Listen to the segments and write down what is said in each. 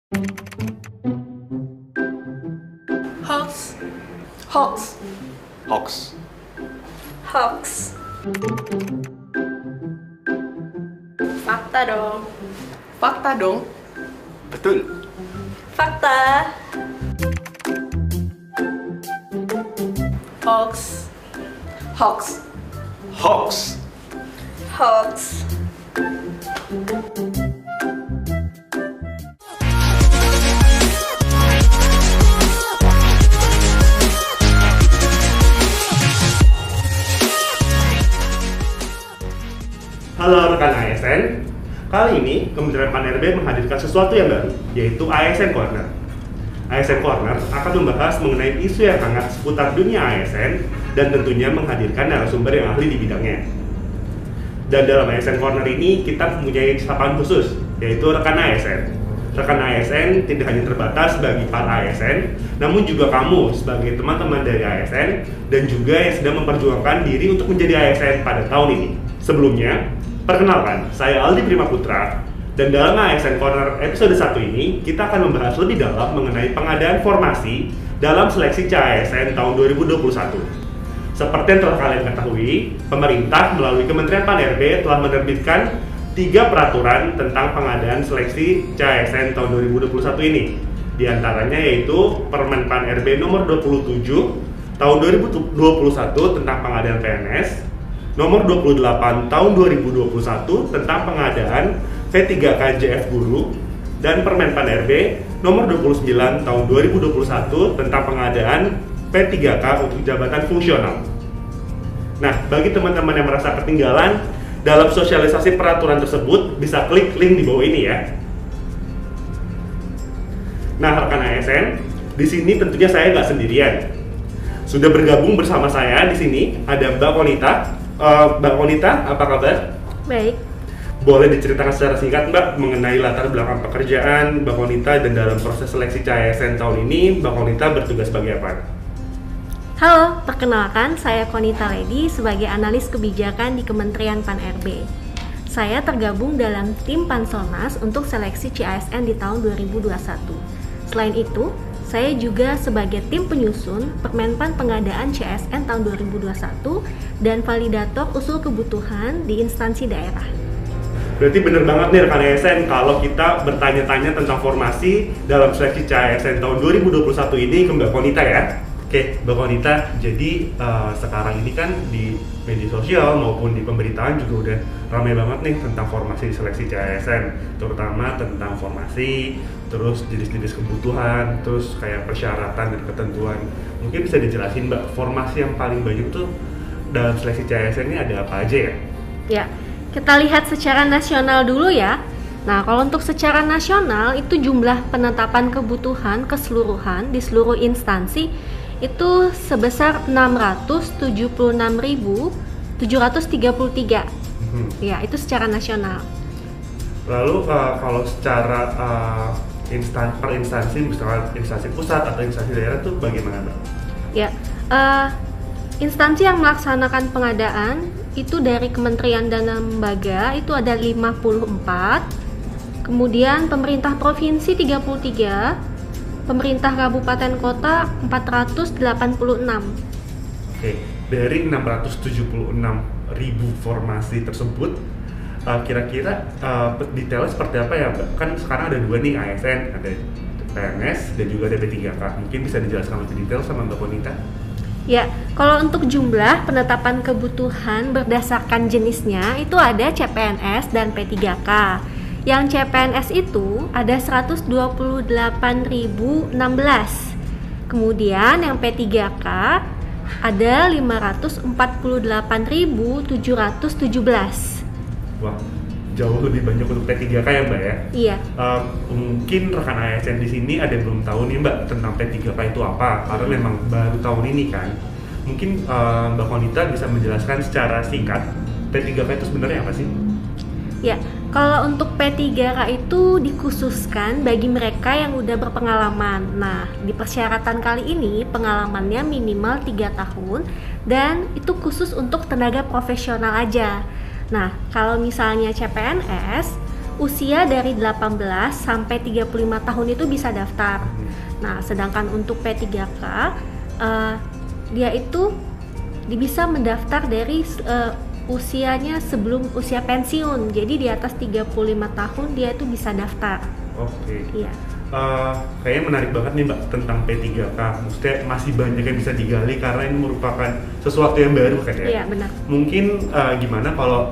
Hoax. Hoax. Hoax. Hoax. Fakta dong. Fakta dong. Betul. Fakta. Hoax. Hoax. Hoax. Hoax. Halo rekan ASN, kali ini Kementerian Pan-RB menghadirkan sesuatu yang baru, yaitu ASN Corner. ASN Corner akan membahas mengenai isu yang hangat seputar dunia ASN dan tentunya menghadirkan narasumber yang ahli di bidangnya. Dan dalam ASN Corner ini kita mempunyai sapaan khusus, yaitu rekan ASN. Rekan ASN tidak hanya terbatas bagi para ASN, namun juga kamu sebagai teman-teman dari ASN dan juga yang sedang memperjuangkan diri untuk menjadi ASN pada tahun ini. Sebelumnya, perkenalkan, saya Aldi Prima Putra, dan dalam ASN Corner episode 1 ini, kita akan membahas lebih dalam mengenai pengadaan formasi dalam seleksi CASN tahun 2021. Seperti yang telah kalian ketahui, pemerintah melalui Kementerian Pan-RB telah menerbitkan 3 peraturan tentang pengadaan seleksi CASN tahun 2021 ini. Di antaranya yaitu Permen Pan-RB nomor 27 tahun 2021 tentang pengadaan PNS, nomor 28 tahun 2021 tentang pengadaan P3KJF Guru, dan Permen Pan-RB nomor 29 tahun 2021 tentang pengadaan P3K untuk jabatan fungsional. Nah, bagi teman-teman yang merasa ketinggalan dalam sosialisasi peraturan tersebut, bisa klik link di bawah ini ya. Nah, rekan ASN, di sini tentunya saya nggak sendirian. Sudah bergabung bersama saya di sini ada Mbak Konita. Mbak Konita, apa kabar? Baik. Boleh diceritakan secara singkat Mbak mengenai latar belakang pekerjaan Mbak Konita dan dalam proses seleksi CASN tahun ini Mbak Konita bertugas sebagai apa? Halo, perkenalkan saya Konita Lady sebagai analis kebijakan di Kementerian Pan-RB. Saya tergabung dalam tim Panselnas untuk seleksi CASN di tahun 2021. Selain itu, saya juga sebagai tim penyusun Permenpan pengadaan CASN tahun 2021 dan validator usul kebutuhan di instansi daerah. Berarti bener banget nih rekan ASN kalau kita bertanya-tanya tentang formasi dalam seleksi CASN tahun 2021 ini ke Mbak Konita ya. Oke, Mbak Konita, jadi sekarang ini kan di media sosial maupun di pemberitaan juga udah ramai banget nih tentang formasi seleksi CASN, terutama tentang formasi, terus jenis-jenis kebutuhan, terus kayak persyaratan dan ketentuan. Mungkin bisa dijelasin Mbak, formasi yang paling banyak tuh dalam seleksi CASN ini ada apa aja ya? Ya, kita lihat secara nasional dulu ya. Nah, kalau untuk secara nasional itu jumlah penetapan kebutuhan keseluruhan di seluruh instansi itu sebesar 676.733. Ya, itu secara nasional. Lalu kalau secara per instansi, misalnya instansi pusat atau instansi daerah itu bagaimana Mbak? Ya, instansi yang melaksanakan pengadaan itu dari Kementerian dan Lembaga itu ada 54, kemudian pemerintah provinsi 33, pemerintah kabupaten kota 486. Oke, dari 676.000 formasi tersebut, kira-kira detailnya seperti apa ya Mbak? Kan sekarang ada 2 nih ASN, ada PNS dan juga ada P3K. Mungkin bisa dijelaskan lebih detail sama Mbak Konita? Ya, kalau untuk jumlah penetapan kebutuhan berdasarkan jenisnya itu ada CPNS dan P3K. Yang CPNS itu ada 128.016. Kemudian yang P3K ada 548.717. Wah, jauh lebih banyak untuk P3K ya Mbak ya? Iya. Mungkin rekan ASN di sini ada yang belum tahu nih Mbak tentang P3K itu apa, karena memang baru tahun ini kan. Mungkin Mbak Konita bisa menjelaskan secara singkat P3K itu sebenarnya apa sih? Ya, kalau untuk P3K itu dikhususkan bagi mereka yang udah berpengalaman. Nah, di persyaratan kali ini pengalamannya minimal 3 tahun dan itu khusus untuk tenaga profesional aja. Nah, kalau misalnya CPNS, usia dari 18 sampai 35 tahun itu bisa daftar. Nah, sedangkan untuk P3K dia itu bisa mendaftar dari usianya sebelum usia pensiun. Jadi di atas 35 tahun dia itu bisa daftar. Oke. Iya. Kayaknya menarik banget nih Mbak tentang P3K. Maksudnya masih banyak yang bisa digali karena ini merupakan sesuatu yang baru kan ya? Iya, benar. Mungkin gimana kalau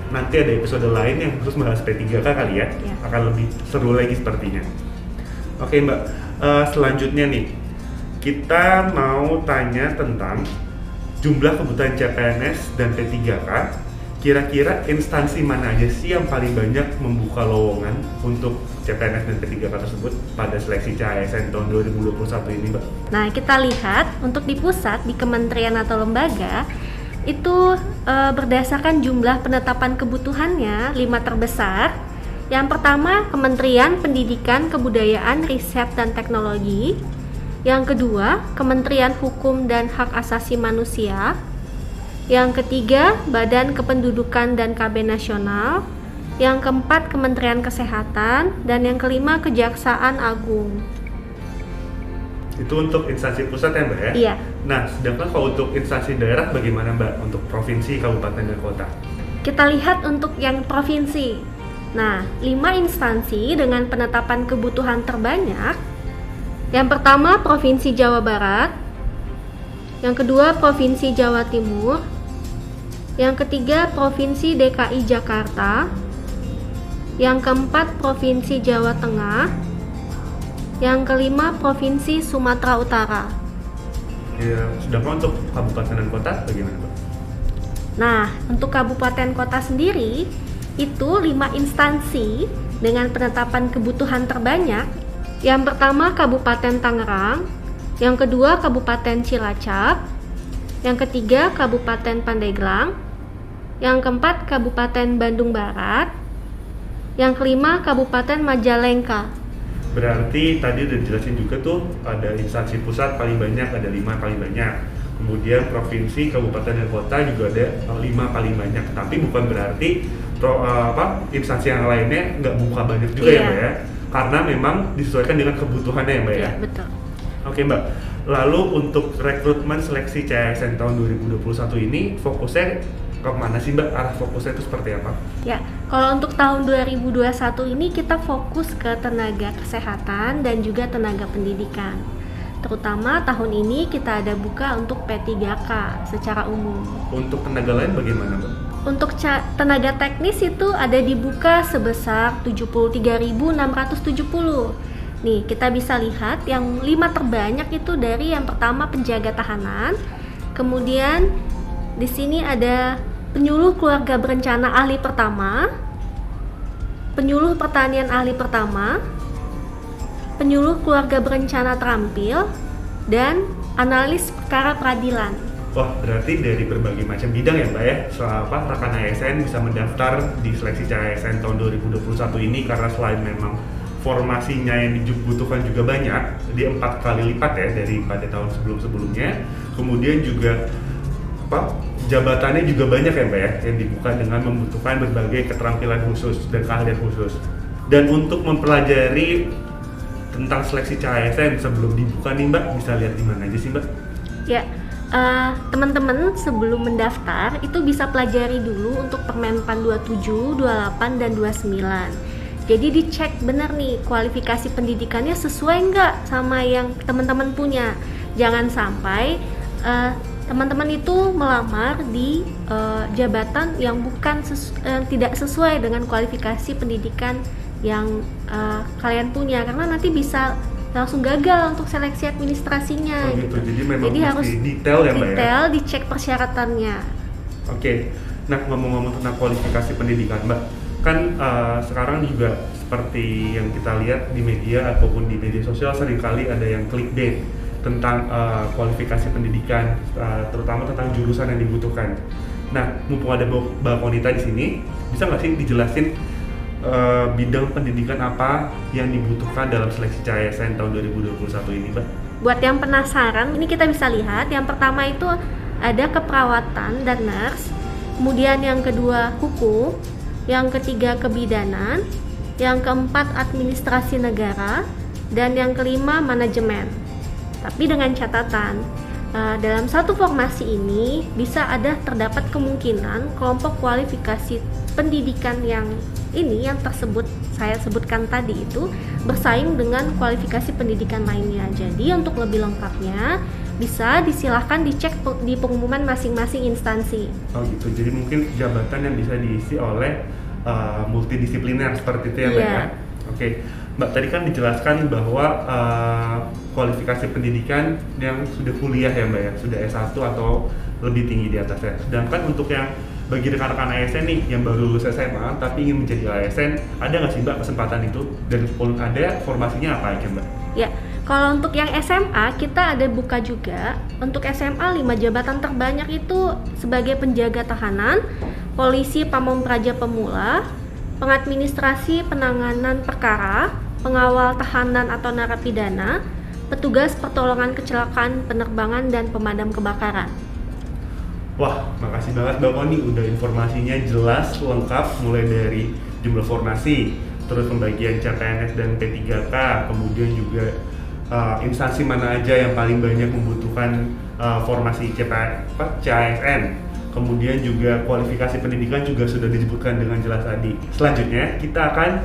nanti ada episode lain yang khusus membahas P3K kali ya? Iya. Akan lebih seru lagi sepertinya. Oke Mbak, selanjutnya nih kita mau tanya tentang jumlah kebutuhan CPNS dan P3K. Kira-kira instansi mana aja sih yang paling banyak membuka lowongan untuk CPNS dan P3K tersebut pada seleksi CASN tahun 2021 ini, Mbak? Nah, kita lihat untuk di pusat, di kementerian atau lembaga itu berdasarkan jumlah penetapan kebutuhannya 5 terbesar. Yang pertama, Kementerian Pendidikan, Kebudayaan, Riset, dan Teknologi. Yang kedua, Kementerian Hukum dan Hak Asasi Manusia. Yang ketiga, Badan Kependudukan dan KB Nasional. Yang keempat, Kementerian Kesehatan. Dan yang kelima, Kejaksaan Agung. Itu untuk instansi pusat ya Mbak ya? Iya. Nah, sedangkan kalau untuk instansi daerah bagaimana Mbak? Untuk provinsi, kabupaten, dan kota? Kita lihat untuk yang provinsi. Nah, 5 instansi dengan penetapan kebutuhan terbanyak. Yang pertama, Provinsi Jawa Barat. Yang kedua, Provinsi Jawa Timur. Yang ketiga, Provinsi DKI Jakarta. Yang keempat, Provinsi Jawa Tengah. Yang kelima, Provinsi Sumatera Utara. Ya, sedangkan untuk kabupaten dan kota bagaimana Mbak? Nah, untuk kabupaten kota sendiri, itu 5 instansi dengan penetapan kebutuhan terbanyak. Yang pertama, Kabupaten Tangerang. Yang kedua, Kabupaten Cilacap. Yang ketiga, Kabupaten Pandeglang. Yang keempat, Kabupaten Bandung Barat. Yang kelima, Kabupaten Majalengka. Berarti tadi udah dijelasin juga tuh ada instansi pusat paling banyak, ada 5 paling banyak. Kemudian provinsi, kabupaten, dan kota juga ada 5 paling banyak. Tapi bukan berarti instansi yang lainnya nggak buka banyak juga ya Mbak ya? Karena memang disesuaikan dengan kebutuhannya ya Mbak ya? Iya, betul. Oke Mbak, lalu untuk rekrutmen seleksi CASN tahun 2021 ini fokusnya kemana sih Mbak? Arah fokusnya itu seperti apa? Ya, kalau untuk tahun 2021 ini kita fokus ke tenaga kesehatan dan juga tenaga pendidikan. Terutama tahun ini kita ada buka untuk P3K secara umum. Untuk tenaga lain bagaimana Mbak? Untuk tenaga teknis itu ada dibuka sebesar 73.670. Nih, kita bisa lihat yang 5 terbanyak itu dari yang pertama penjaga tahanan. Kemudian di sini ada penyuluh keluarga berencana ahli pertama, penyuluh pertanian ahli pertama, penyuluh keluarga berencana terampil, dan analis perkara peradilan. Wah, berarti dari berbagai macam bidang ya Mbak ya, rekan ASN bisa mendaftar di seleksi CASN tahun 2021 ini karena selain memang formasinya yang dibutuhkan juga banyak, di 4 kali lipat ya daripada tahun sebelum-sebelumnya. Kemudian juga jabatannya juga banyak ya Mbak ya, yang dibuka dengan membutuhkan berbagai keterampilan khusus dan keahlian khusus. Dan untuk mempelajari tentang seleksi CASN sebelum dibuka nih Mbak, bisa lihat di mana aja sih Mbak? Ya, teman-teman sebelum mendaftar itu bisa pelajari dulu untuk Permenpan 27, 28, dan 29. Jadi dicek benar nih kualifikasi pendidikannya sesuai nggak sama yang teman-teman punya. Jangan sampai teman-teman itu melamar di jabatan yang tidak sesuai dengan kualifikasi pendidikan yang kalian punya, karena nanti bisa langsung gagal untuk seleksi administrasinya. Oh, gitu. Jadi memang harus detail ya Mbak ya? Detail, dicek persyaratannya. Oke. Nah, ngomong-ngomong tentang kualifikasi pendidikan Mbak, kan sekarang juga seperti yang kita lihat di media ataupun di media sosial seringkali ada yang clickbait tentang kualifikasi pendidikan, terutama tentang jurusan yang dibutuhkan. Nah, mumpung ada Mbak Konita di sini, bisa nggak sih dijelasin bidang pendidikan apa yang dibutuhkan dalam seleksi CASN tahun 2021 ini, Mbak? Buat yang penasaran, ini kita bisa lihat. Yang pertama itu ada keperawatan dan nurse, kemudian yang kedua hukum, yang ketiga kebidanan, yang keempat administrasi negara, dan yang kelima manajemen. Tapi dengan catatan, dalam satu formasi ini bisa terdapat kemungkinan kelompok kualifikasi pendidikan yang saya sebutkan tadi itu bersaing dengan kualifikasi pendidikan lainnya. Jadi untuk lebih lengkapnya bisa disilahkan dicek di pengumuman masing-masing instansi. Oh gitu, jadi mungkin jabatan yang bisa diisi oleh multidisipliner seperti itu ya Mbak ya? Oke, Mbak tadi kan dijelaskan bahwa kualifikasi pendidikan yang sudah kuliah ya Mbak ya, sudah S1 atau lebih tinggi di atasnya. Sedangkan untuk yang bagi rekan-rekan ASN nih yang baru lulus SMA tapi ingin menjadi ASN, ada nggak sih Mbak kesempatan itu? Dan kalau ada, formasinya apa aja Mbak? Ya, kalau untuk yang SMA kita ada buka juga. Untuk SMA 5 jabatan terbanyak itu sebagai penjaga tahanan, polisi pamong praja pemula, pengadministrasi penanganan perkara, pengawal tahanan atau narapidana, petugas pertolongan kecelakaan penerbangan dan pemadam kebakaran. Wah, makasih banget Mbak Koni, udah informasinya jelas, lengkap, mulai dari jumlah formasi, terus pembagian CPNS dan P3K, kemudian juga instansi mana aja yang paling banyak membutuhkan formasi CASN, kemudian juga kualifikasi pendidikan juga sudah disebutkan dengan jelas tadi. Selanjutnya kita akan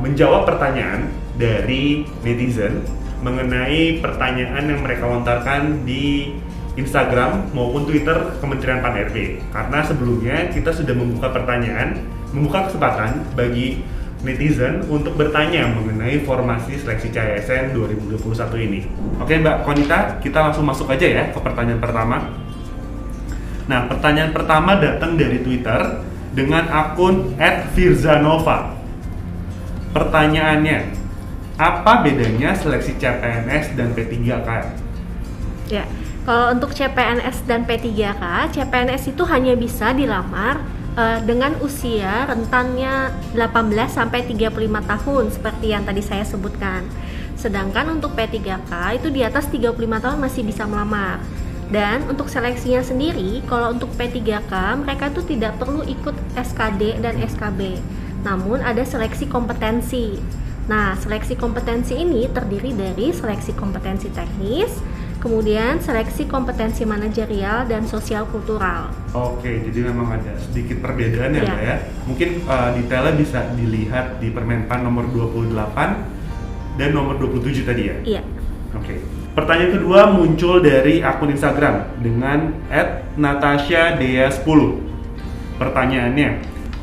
menjawab pertanyaan dari netizen mengenai pertanyaan yang mereka lontarkan di Instagram maupun Twitter Kementerian Pan-RB. Karena sebelumnya kita sudah membuka kesempatan bagi netizen untuk bertanya mengenai formasi seleksi CASN 2021 ini. Oke Mbak Konita, kita langsung masuk aja ya ke pertanyaan pertama. Nah, pertanyaan pertama datang dari Twitter dengan akun @firzanova. Pertanyaannya, apa bedanya seleksi CPNS dan P3K? Ya, kalau untuk CPNS dan P3K, CPNS itu hanya bisa dilamar dengan usia rentannya 18 sampai 35 tahun seperti yang tadi saya sebutkan. Sedangkan untuk P3K itu di atas 35 tahun masih bisa melamar. Dan untuk seleksinya sendiri, kalau untuk P3K mereka tuh tidak perlu ikut SKD dan SKB. Namun ada seleksi kompetensi. Nah, seleksi kompetensi ini terdiri dari seleksi kompetensi teknis, kemudian seleksi kompetensi manajerial dan sosial kultural. Oke, jadi memang ada sedikit perbedaan ya Mbak ya. Mungkin detailnya bisa dilihat di Permenpan nomor 28 dan nomor 27 tadi ya? Iya. Oke. Pertanyaan kedua muncul dari akun Instagram dengan @natasha_dea10. Pertanyaannya,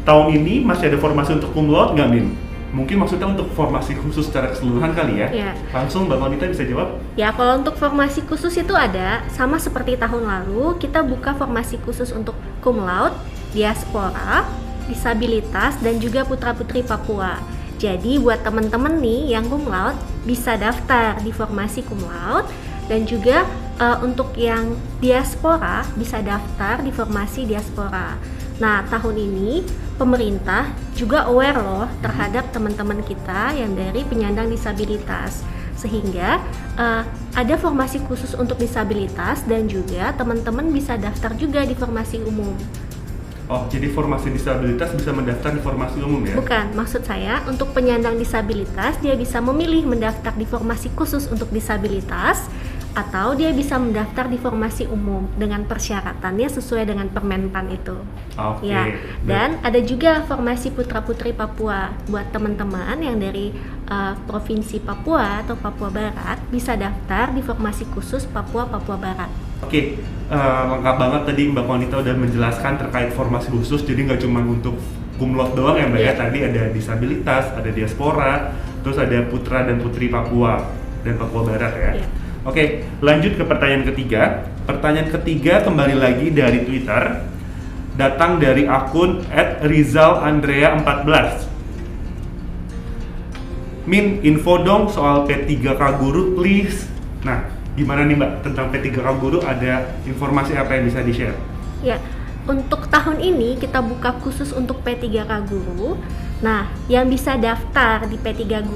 tahun ini masih ada formasi untuk cum laude nggak Min? Mungkin maksudnya untuk formasi khusus secara keseluruhan kali ya? Ya. Langsung Mbak Konita bisa jawab? Ya, kalau untuk formasi khusus itu ada, sama seperti tahun lalu, kita buka formasi khusus untuk cum laude, diaspora, disabilitas, dan juga putra-putri Papua. Jadi buat teman-teman nih yang cum laude bisa daftar di formasi cum laude, dan juga untuk yang diaspora bisa daftar di formasi diaspora. Nah, tahun ini pemerintah juga aware loh terhadap teman-teman kita yang dari penyandang disabilitas, sehingga ada formasi khusus untuk disabilitas dan juga teman-teman bisa daftar juga di formasi umum. Oh, jadi formasi disabilitas bisa mendaftar di formasi umum ya? Bukan, maksud saya untuk penyandang disabilitas dia bisa memilih mendaftar di formasi khusus untuk disabilitas atau dia bisa mendaftar di formasi umum dengan persyaratannya sesuai dengan Permenpan itu. Oke. Ya, dan ada juga formasi putra-putri Papua buat teman-teman yang dari provinsi Papua atau Papua Barat bisa daftar di formasi khusus Papua Barat. Oke, lengkap banget tadi Mbak Konita udah menjelaskan terkait formasi khusus, jadi nggak cuma untuk cum laude doang ya Mbak ya, tadi ada disabilitas, ada diaspora, terus ada putra dan putri Papua dan Papua Barat ya. Oke, lanjut ke pertanyaan ketiga. Pertanyaan ketiga kembali lagi dari Twitter, datang dari akun @rizal_andrea14. Min, info dong soal P3K guru please. Nah, gimana nih Mbak tentang P3K guru, ada informasi apa yang bisa di-share? Ya, untuk tahun ini kita buka khusus untuk P3K guru. Nah, yang bisa daftar di P3K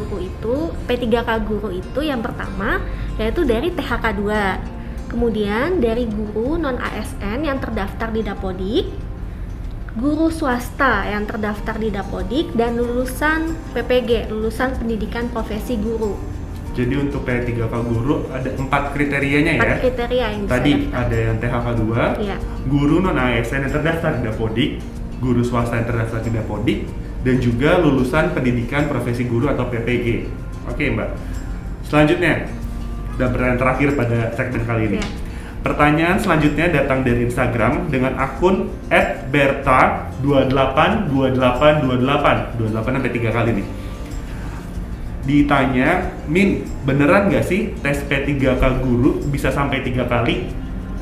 guru itu yang pertama yaitu dari THK 2. Kemudian dari guru non ASN yang terdaftar di Dapodik. guru swasta yang terdaftar di Dapodik, dan lulusan PPG, lulusan pendidikan profesi guru. Jadi untuk P3K guru ada 4 kriterianya ya? 4 kriteria yang bisa Tadi daftar. ada yang THK 2, Iya. guru non-ASN yang terdaftar di Dapodik, guru swasta yang terdaftar di Dapodik, dan juga lulusan pendidikan profesi guru atau PPG. Oke Mbak, selanjutnya, dan pertanyaan terakhir pada segmen kali ini. Iya. Pertanyaan selanjutnya datang dari Instagram dengan akun @berta282828, 28 sampai 3 kali nih. Ditanya, Min, beneran nggak sih tes P3K guru bisa sampai 3 kali?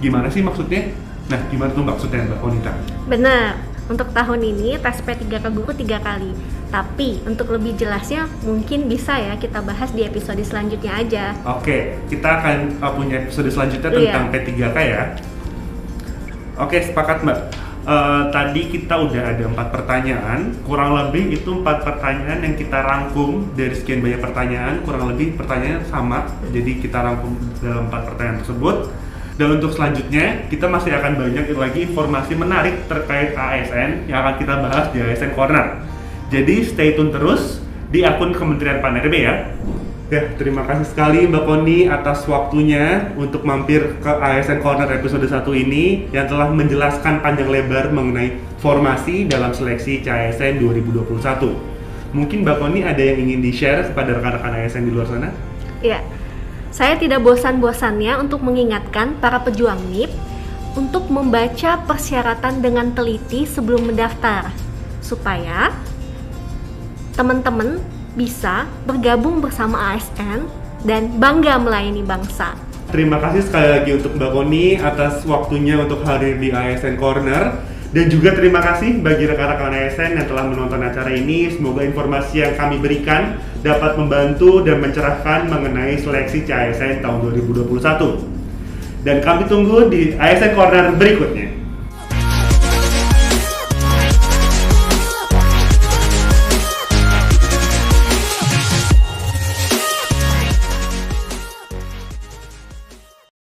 Gimana sih maksudnya? Nah, gimana tuh maksudnya Mbak Konita? Benar, untuk tahun ini tes P3K guru 3 kali. Tapi untuk lebih jelasnya mungkin bisa ya kita bahas di episode selanjutnya aja. Oke, kita akan punya episode selanjutnya Iya. tentang P3K ya. Oke, sepakat Mbak. Tadi kita udah ada 4 pertanyaan, kurang lebih itu 4 pertanyaan yang kita rangkum dari sekian banyak pertanyaan, kurang lebih pertanyaan sama, jadi kita rangkum dalam 4 pertanyaan tersebut. Dan untuk selanjutnya, kita masih akan banyak lagi informasi menarik terkait ASN yang akan kita bahas di ASN Corner. Jadi stay tune terus di akun Kementerian Pan-RB ya. Ya, terima kasih sekali Mbak Koni atas waktunya untuk mampir ke ASN Corner episode 1 ini yang telah menjelaskan panjang lebar mengenai formasi dalam seleksi CASN 2021. Mungkin Mbak Koni ada yang ingin di-share kepada rekan-rekan ASN di luar sana? Iya, saya tidak bosan-bosannya untuk mengingatkan para pejuang NIP untuk membaca persyaratan dengan teliti sebelum mendaftar, supaya teman-teman bisa bergabung bersama ASN dan bangga melayani bangsa. Terima kasih sekali lagi untuk Mbak Koni atas waktunya untuk hadir di ASN Corner. Dan juga terima kasih bagi rekan-rekan ASN yang telah menonton acara ini. Semoga informasi yang kami berikan dapat membantu dan mencerahkan mengenai seleksi CASN tahun 2021. Dan kami tunggu di ASN Corner berikutnya.